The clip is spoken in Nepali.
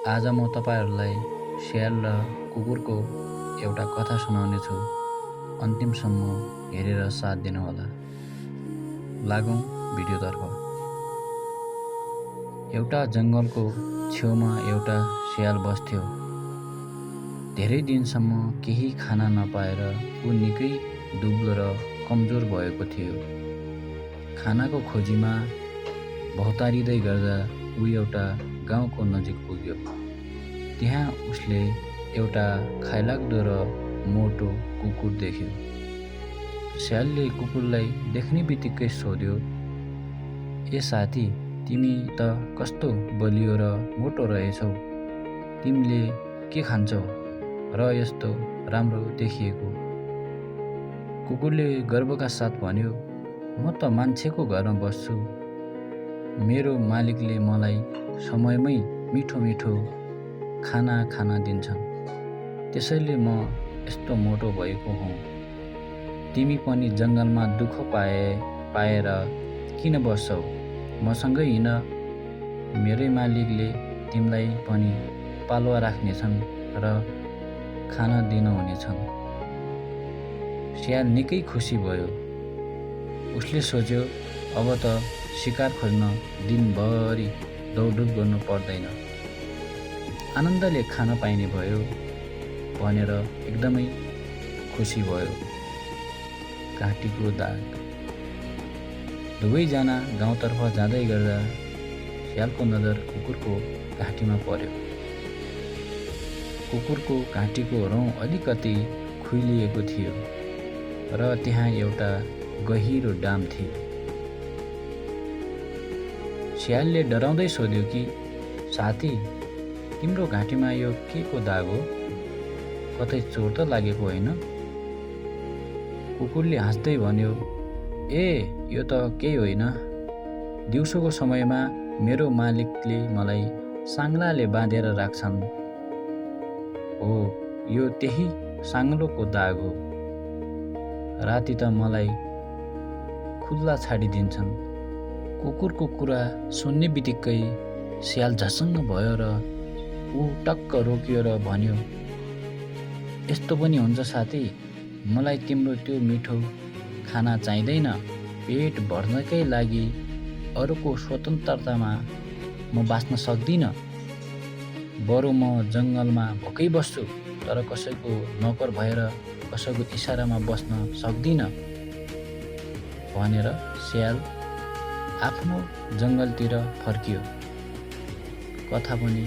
आज म तपाईँहरूलाई स्याल र कुकुरको एउटा कथा सुनाउने छु। अन्तिमसम्म हेरेर साथ दिनुहोला। लागौँ भिडियोतर्फ। एउटा जङ्गलको छेउमा एउटा स्याल बस्थ्यो। धेरै दिनसम्म केही खाना नपाएर ऊ निकै दुब्लो र कमजोर भएको थियो। खानाको खोजीमा भौतारिँदै गर्दा ऊ एउटा गाउँको नजिक पुग्यो। त्यहाँ उसले एउटा खाइलाग्दो र मोटो कुकुर देख्यो। स्यालले कुकुरलाई देख्ने बित्तिकै सोध्यो, ए साथी, तिमी त कस्तो बलियो र मोटो रहेछौ। तिमीले के खान्छौ र यस्तो राम्रो देखिएको? कुकुरले गर्वका साथ भन्यो, म त मान्छेको घरमा बस्छु। मेरो मालिकले मलाई समयमै मिठो मिठो खाना खान दिन्छन्, त्यसैले म यस्तो मोटो भएको हुँ। तिमी पनि जङ्गलमा दुःख पाएर किन बस्छौ? मसँगै हिँड, मेरै मालिकले तिमीलाई पनि पालुवा राख्नेछन् र खाना दिनुहुनेछन्। स्याल निकै खुसी भयो। उसले सोच्यो, अब त शिकार खोज्न दिनभरि दौडधुप गर्नु पर्दैन, आनन्दले खान पाइने भयो भनेर एकदमै खुसी भयो। घाँटीको दाग। दुवैजना गाउँतर्फ जाँदै गर्दा स्यालको नजर कुकुरको घाँटीमा पर्यो। कुकुरको घाँटीको रौँ अलिकति खुइलिएको थियो र त्यहाँ एउटा गहिरो डाम थियो। स्यालले डराउँदै सोध्यो कि साथी, तिम्रो घाँटीमा यो के को दाग हो? कतै चोट त लागेको होइन? कुकुरले हाँस्दै भन्यो, ए यो त केही होइन। दिउँसोको समयमा मेरो मालिकले मलाई साङ्लाले बाँधेर राख्छन्। हो, यो त्यही साङ्लोको दाग हो। राति त मलाई खुल्ला छाडिदिन्छन्। कुकुरको कुरा सुन्ने बित्तिकै स्याल झसङ्ग भयो र ऊ टक्क रोकियो र भन्यो, यस्तो पनि हुन्छ साथी? मलाई तिम्रो त्यो मिठो खाना चाहिँदैन। पेट भर्नकै लागि अरूको स्वतन्त्रतामा म बाँच्न सक्दिनँ। बरु म जङ्गलमा भोकै बस्छु, तर कसैको नोकर भएर कसैको इसारामा बस्न सक्दिनँ भनेर स्याल आफ्नो जङ्गलतिर फर्कियो। कथा पनि